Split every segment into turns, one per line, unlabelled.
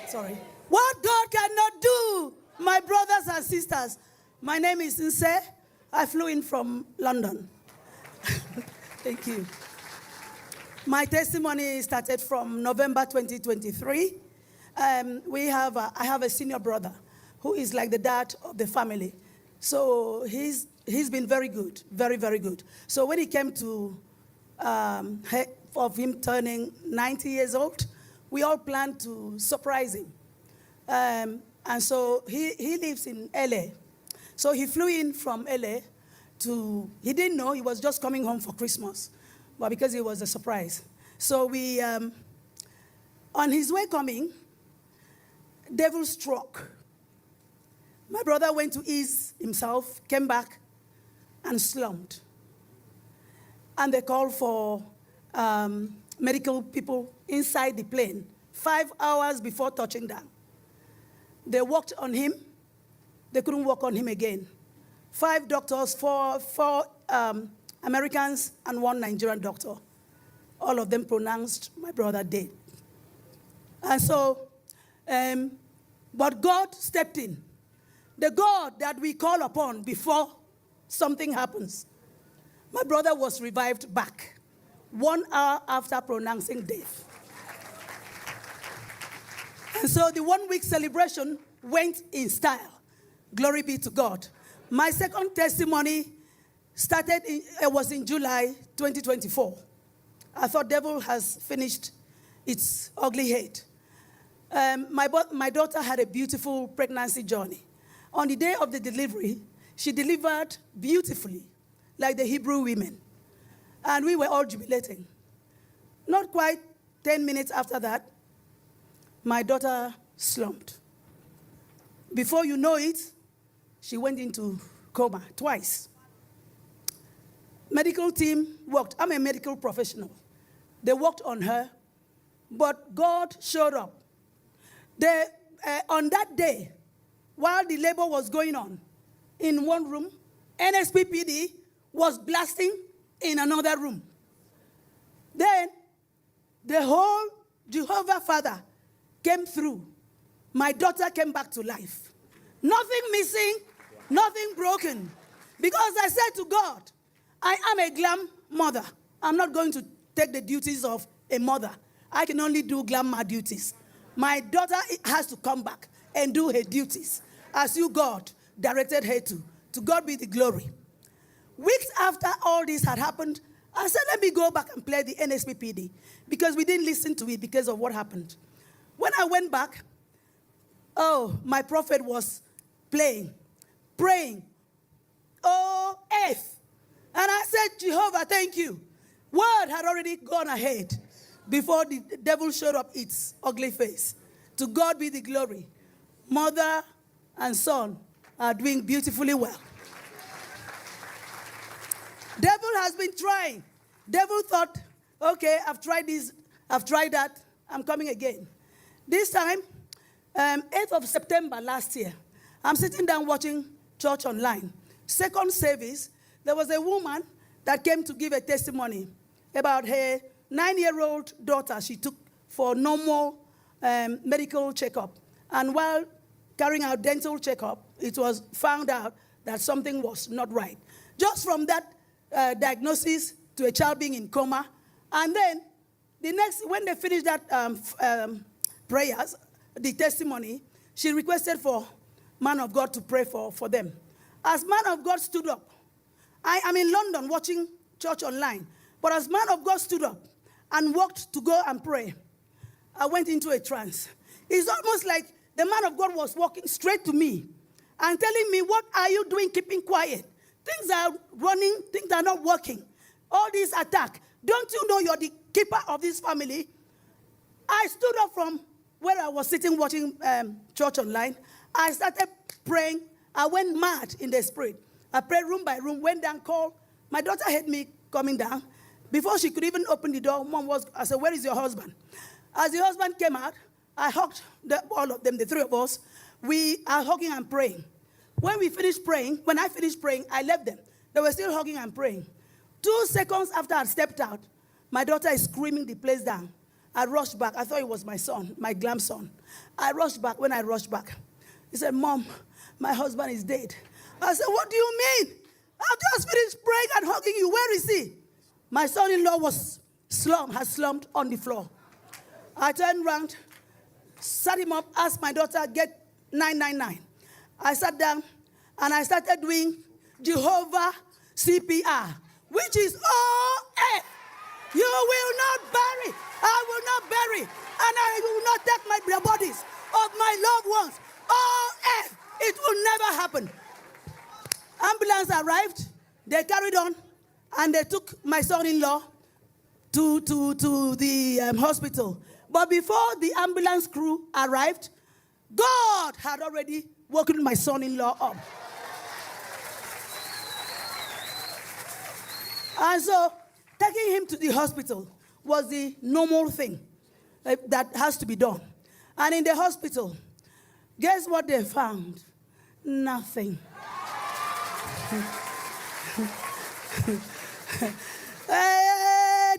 Sorry. What God cannot do, my brothers and sisters. My name is Nse. I flew in from London. Thank you. My testimony started from November 2023. I have a senior brother who is like the dad of the family. So he's been very good, very, very good. So when he came to, of him turning 90 years old, we all planned to surprise him. And so he lives in LA. So he flew in from LA he didn't know, he was just coming home for Christmas, but because it was a surprise. So we, on his way coming, devil struck. My brother went to ease himself, came back, and slumped. And they called for medical people inside the plane 5 hours before touching down. They worked on him. They couldn't work on him again. 5 doctors, four Americans, and 1 Nigerian doctor. All of them pronounced my brother dead. And so, but God stepped in. The God that we call upon before something happens. My brother was revived back 1 hour after pronouncing death. And so the 1-week celebration went in style. Glory be to God. My second testimony was in July 2024. I thought devil has finished its ugly head. My daughter had a beautiful pregnancy journey. On the day of the delivery, she delivered beautifully, like the Hebrew women. And we were all jubilating. Not quite 10 minutes after that, my daughter slumped. Before you know it, she went into coma twice. Medical team worked. I'm a medical professional. They worked on her, but God showed up. On that day, while the labor was going on in one room, NSPPD was blasting in another room. Then the whole Jehovah Father came through. My daughter came back to life. Nothing missing, nothing broken. Because I said to God, I am a glam mother. I'm not going to take the duties of a mother. I can only do glamour duties. My daughter has to come back and do her duties as you, God, directed her to. To God be the glory. Weeks after all this had happened, I said, let me go back and play the NSPPD because we didn't listen to it because of what happened. When I went back, my prophet was playing, praying, oh, earth. And I said, Jehovah, thank you. Word had already gone ahead before the devil showed up its ugly face. To God be the glory. Mother and son are doing beautifully well. Devil has been trying. Devil thought, okay, I've tried this, I've tried that, I'm coming again. This time, 8th of September last year, I'm sitting down watching church online. Second service, there was a woman that came to give a testimony about her 9-year-old daughter she took for normal medical checkup. And while carrying out dental checkup, it was found out that something was not right. Just from that diagnosis to a child being in coma. And then when they finished that prayers, the testimony, she requested for man of God to pray for them. As man of God stood up, I am in London watching church online, but as man of God stood up and walked to go and pray, I went into a trance. It's almost like the man of God was walking straight to me and telling me, what are you doing keeping quiet? Things are running, things are not working. All this attack. Don't you know you're the keeper of this family? I stood up from where I was sitting watching church online. I started praying. I went mad in the spirit. I prayed room by room, went down, called. My daughter heard me coming down. Before she could even open the door, I said, where is your husband? As the husband came out, I hugged all of them, the 3 of us. We are hugging and praying. When I finished praying, I left them. They were still hugging and praying. 2 seconds after I stepped out, my daughter is screaming the place down. I rushed back. I thought it was my son, my grandson. I rushed back. When I rushed back, he said, Mom, my husband is dead. I said, what do you mean? I've just finished praying and hugging you. Where is he? My son-in-law has slumped on the floor. I turned around, sat him up, asked my daughter, get 999. I sat down and I started doing Jehovah CPR, which is OF. You will not bury, I will not bury, and I will not take the bodies of my loved ones. OF. It will never happen. Ambulance arrived, they carried on, and they took my son-in-law to the hospital. But before the ambulance crew arrived, God had already woken my son-in-law up. And so taking him to the hospital was the normal thing that has to be done. And in the hospital, guess what they found? Nothing.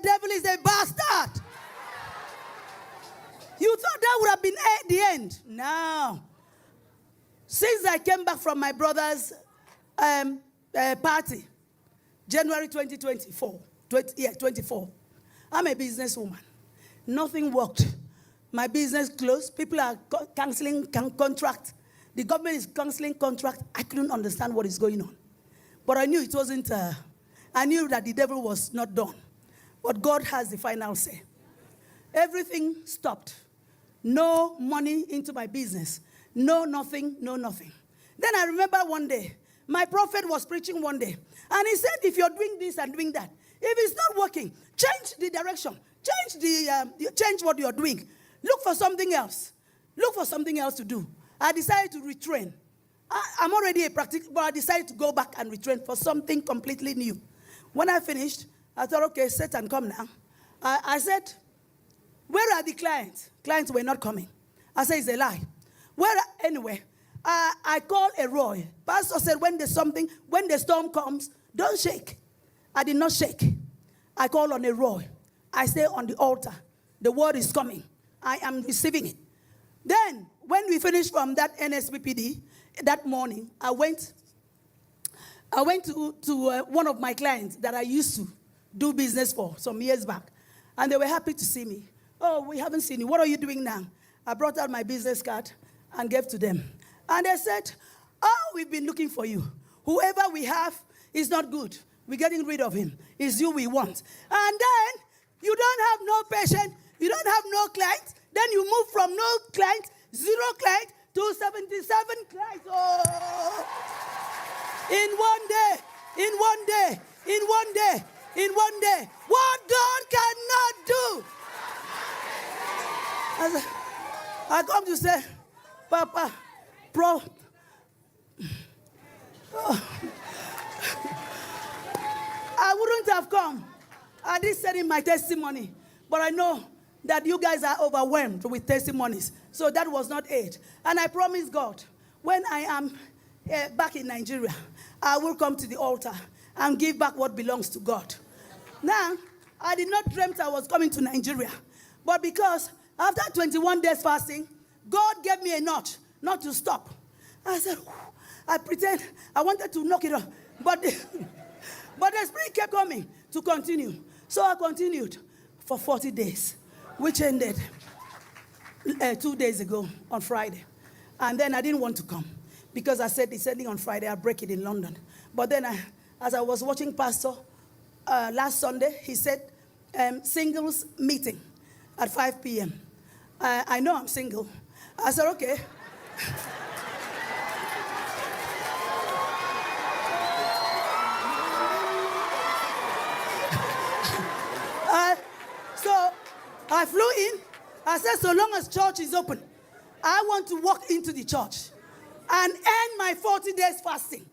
Devil is a bastard. You thought that would have been the end. No. Since I came back from my brother's party, January 2024, 24, I'm a businesswoman. Nothing worked. My business closed. People are canceling contract. The government is canceling contract. I couldn't understand what is going on. But I knew it wasn't, I knew that the devil was not done. But God has the final say. Everything stopped. No money into my business. No nothing, no nothing. Then I remember one day, my prophet was preaching one day. And he said, if you're doing this and doing that, if it's not working, change the direction. Change what you're doing. Look for something else. Look for something else to do. I decided to retrain. I'm already a practitioner, but I decided to go back and retrain for something completely new. When I finished, I thought, okay, Satan, come now. I said, where are the clients? Clients were not coming. I said, it's a lie. Anyway, I called a Roy. Pastor said, when the storm comes, don't shake. I did not shake. I called on a Roy. I stay on the altar. The word is coming. I am receiving it. Then, when we finished from that NSPPD, that morning, I went to one of my clients that I used to do business for some years back. And they were happy to see me. Oh, we haven't seen you. What are you doing now? I brought out my business card and gave to them. And they said, oh, we've been looking for you. Whoever we have is not good. We're getting rid of him. It's you we want. And then you don't have no patient. You don't have no clients. Then you move from no clients, 0 clients, to 77 clients. Oh. In one day, in one day, in one day, in one day. What God cannot do. I come to say, Papa, oh. I wouldn't have come. I did say in my testimony, but I know that you guys are overwhelmed with testimonies. So that was not it. And I promise God, when I am back in Nigeria, I will come to the altar and give back what belongs to God. Now, I did not dream I was coming to Nigeria. But because after 21 days fasting, God gave me a notch not to stop. I said, I pretend I wanted to knock it off. But the Spirit kept coming to continue. So I continued for 40 days, which ended 2 days ago on Friday. And then I didn't want to come because I said it's ending on Friday. I'll break it in London. But then as I was watching Pastor last Sunday, he said singles meeting at 5 p.m. I know I'm single. I said, okay. So I flew in. I said, so long as church is open, I want to walk into the church and end my 40 days fasting.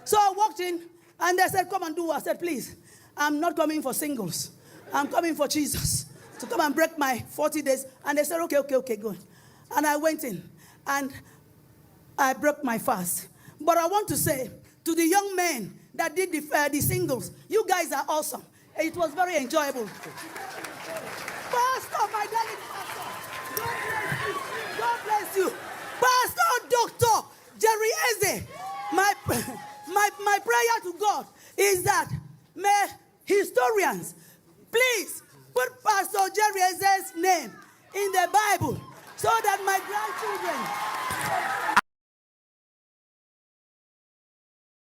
So I walked in, and they said, come and do what? I said, please, I'm not coming for singles. I'm coming for Jesus to come and break my 40 days. And they said, okay, go. And I went in, and I broke my fast. But I want to say to the young men that did the singles, you guys are awesome. It was very enjoyable. Fast Pastor, my darling pastor. God bless you. Pastor Dr. Jerry Eze, my prayer to God is that may historians please put Pastor Jerry Eze's name in the Bible so that my grandchildren